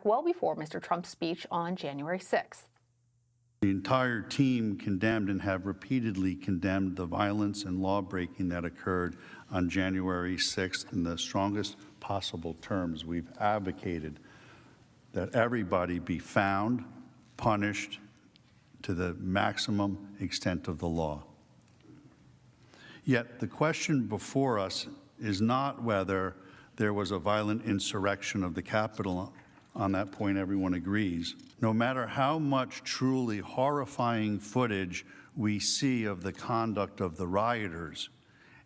well before Mr. Trump's speech on January 6th. The entire team condemned and have repeatedly condemned the violence and law-breaking that occurred on January 6th in the strongest possible terms. We've advocated that everybody be found, punished to the maximum extent of the law. Yet the question before us is not whether there was a violent insurrection of the Capitol. On that point, everyone agrees. No matter how much truly horrifying footage we see of the conduct of the rioters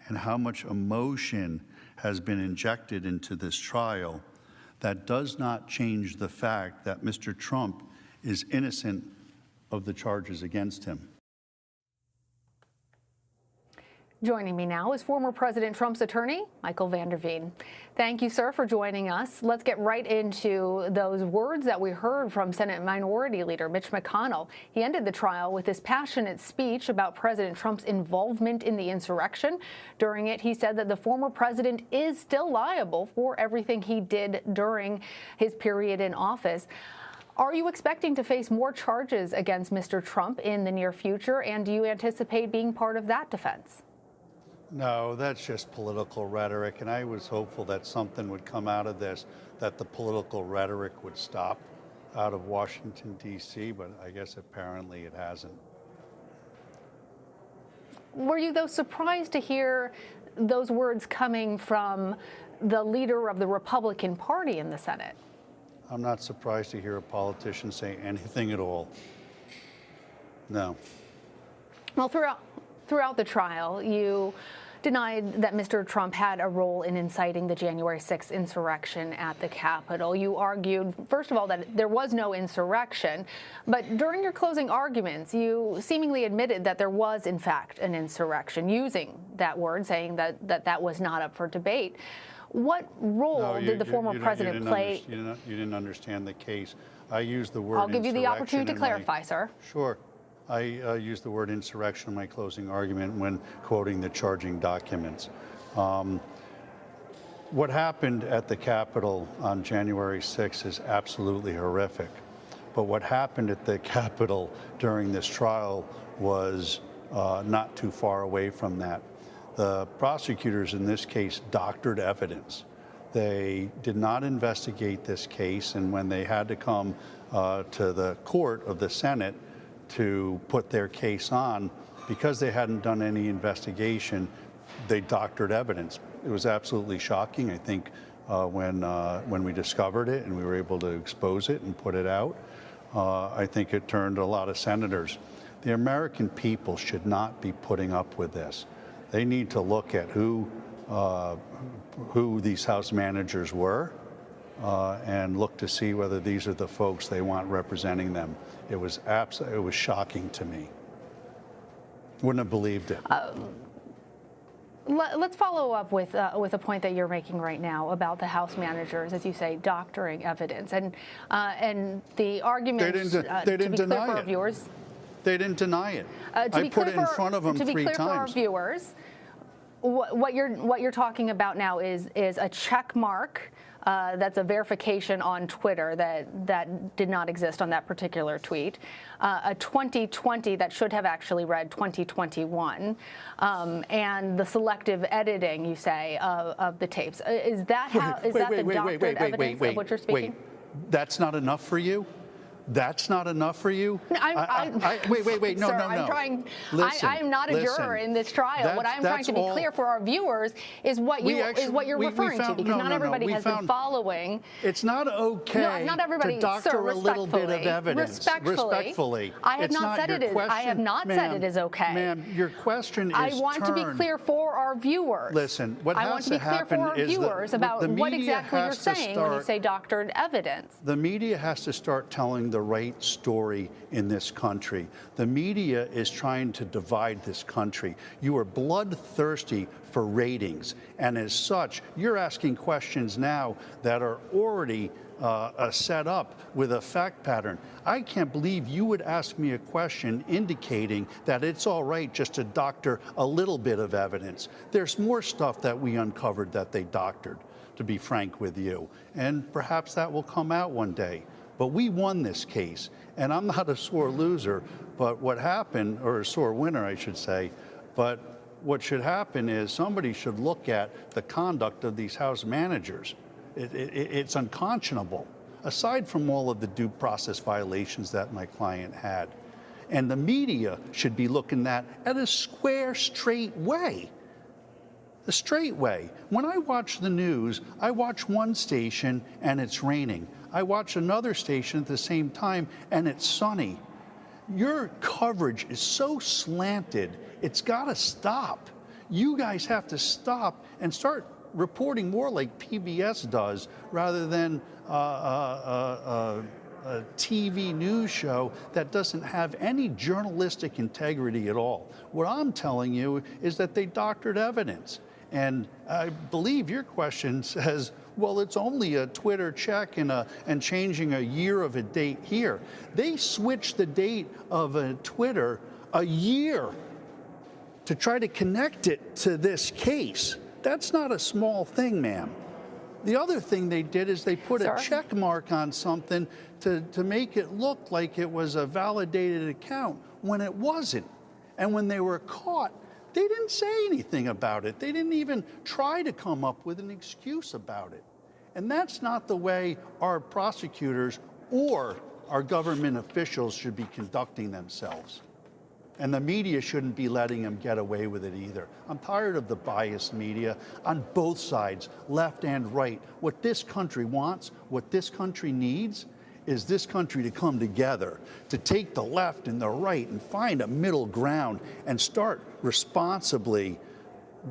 and how much emotion has been injected into this trial, that does not change the fact that Mr. Trump is innocent of the charges against him. Joining me now is former President Trump's attorney, Michael Veen. Thank you, sir, for joining us. Let's get right into those words that we heard from Senate Minority Leader Mitch McConnell. He ended the trial with this passionate speech about President Trump's involvement in the insurrection. During it, he said that the former president is still liable for everything he did during his period in office. Are you expecting to face more charges against Mr. Trump in the near future, and do you anticipate being part of that defense? No, that's just political rhetoric, and I was hopeful that something would come out of this, that the political rhetoric would stop out of Washington, D.C., but I guess apparently it hasn't. Were you, though, surprised to hear those words coming from the leader of the Republican Party in the Senate? I'm not surprised to hear a politician say anything at all. No. Well, throughout the trial, you denied that Mr. Trump had a role in inciting the January 6th insurrection at the Capitol. You argued, first of all, that there was no insurrection, but during your closing arguments, you seemingly admitted that there was, in fact, an insurrection, using that word, saying that was not up for debate. What role did the former president play? You didn't understand the case. I used the word I'll give you the opportunity to clarify, sir. Sure. I used the word insurrection in my closing argument when quoting the charging documents. What happened at the Capitol on January 6th is absolutely horrific. But what happened at the Capitol during this trial was not too far away from that. The prosecutors in this case doctored evidence. They did not investigate this case, and when they had to come to the court of the Senate to put their case on, because they hadn't done any investigation, they doctored evidence. It was absolutely shocking, I think, when we discovered it and we were able to expose it and put it out. I think it turned a lot of senators. The American people should not be putting up with this. They need to look at who these House managers were and look to see whether these are the folks they want representing them. It was shocking to me. Wouldn't have believed it. Let's follow up with a point that you're making right now about the House managers, as you say, doctoring evidence, and the argument. They didn't deny for our it. Viewers. They didn't deny it. I put it in front of them 3 times. To be clear for our viewers, what you're talking about now is a check mark. That's a verification on Twitter that did not exist on that particular tweet. A 2020 that should have actually read 2021, and the selective editing, you say, of the tapes. Is that the doctored evidence of what you're speaking? Wait. That's not enough for you? That's not enough for you? Wait. No, sir, no. I'm trying. Listen, I am not a juror in this trial. What I'm trying to be clear for our viewers is what you're referring to, because not everybody has been following. It's not okay. Not everybody, to doctor sir, a little bit of evidence. Respectfully. I have not said it is. I have not said it is okay. Ma'am, your question is I want to be clear for our viewers. Listen, what has to happen is I want to be clear for our viewers about what exactly you're saying when you say doctored evidence. The media has to start telling the right story in this country. The media is trying to divide this country. You are bloodthirsty for ratings, and as such, you're asking questions now that are already set up with a fact pattern. I can't believe you would ask me a question indicating that it's all right just to doctor a little bit of evidence. There's more stuff that we uncovered that they doctored. to be frank with you. And perhaps that will come out one day. But we won this case, and I'm not a sore loser, but what happened, or a sore winner, I should say, but what should happen is somebody should look at the conduct of these House managers. It's unconscionable, aside from all of the due process violations that my client had. And the media should be looking at a square, straight way. The straight way. When I watch the news, I watch one station and it's raining. I watch another station at the same time and it's sunny. Your coverage is so slanted, it's got to stop. You guys have to stop and start reporting more like PBS does rather than a TV news show that doesn't have any journalistic integrity at all. What I'm telling you is that they doctored evidence. And I believe your question says, well, it's only a Twitter check and changing a year of a date here. They switched the date of a Twitter a year to try to connect it to this case. That's not a small thing, ma'am. The other thing they did is they put a check mark on something to make it look like it was a validated account when it wasn't. And when they were caught, they didn't say anything about it. They didn't even try to come up with an excuse about it. And that's not the way our prosecutors or our government officials should be conducting themselves. And the media shouldn't be letting them get away with it either. I'm tired of the biased media on both sides, left and right. What this country wants, what this country needs, is this country to come together, to take the left and the right and find a middle ground and start responsibly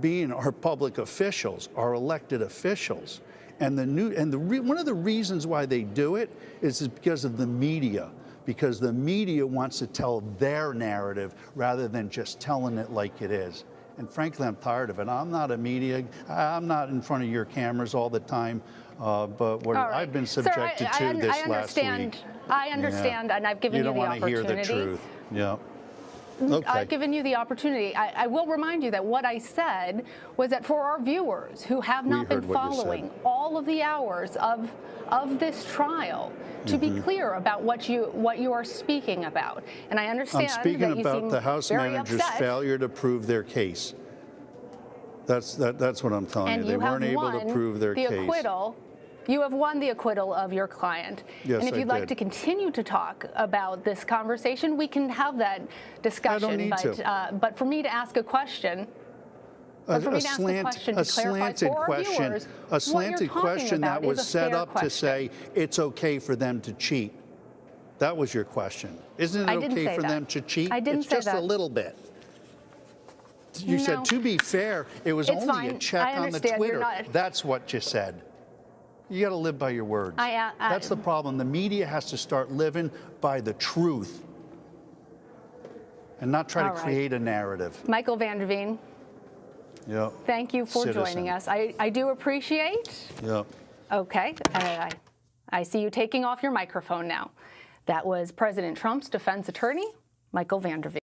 being our public officials, our elected officials. And one of the reasons why they do it is because of the media. Because the media wants to tell their narrative rather than just telling it like it is. And frankly, I'm tired of it. I'm not a media, I'm not in front of your cameras all the time, but what I've been subjected to this last week. I understand, and I've given you the opportunity. You don't want to hear the truth. Yeah. Okay. I've given you the opportunity. I will remind you that what I said was that for our viewers who have not been following all of the hours of this trial, to be clear about what you are speaking about. And I understand I'm speaking that you about seem the House very manager's upset. failure to prove their case. That's what I'm telling you. They weren't able to prove their case. You have won the acquittal of your client. Yes, and if you'd like to continue to talk about this conversation, we can have that discussion. I don't need to. But for me to ask a question, to clarify for our viewers, a slanted question that was set up to say it's okay for them to cheat. That was your question. Isn't it okay for them to cheat? I didn't say that. It's just a little bit. You said, to be fair, it was only a check on the Twitter. That's what you said. You got to live by your words. That's the problem. The media has to start living by the truth and not try to create a narrative. Michael Vander Veen. Yep. Thank you for joining us. I do appreciate. Yep. Okay. I see you taking off your microphone now. That was President Trump's defense attorney, Michael Vander Veen.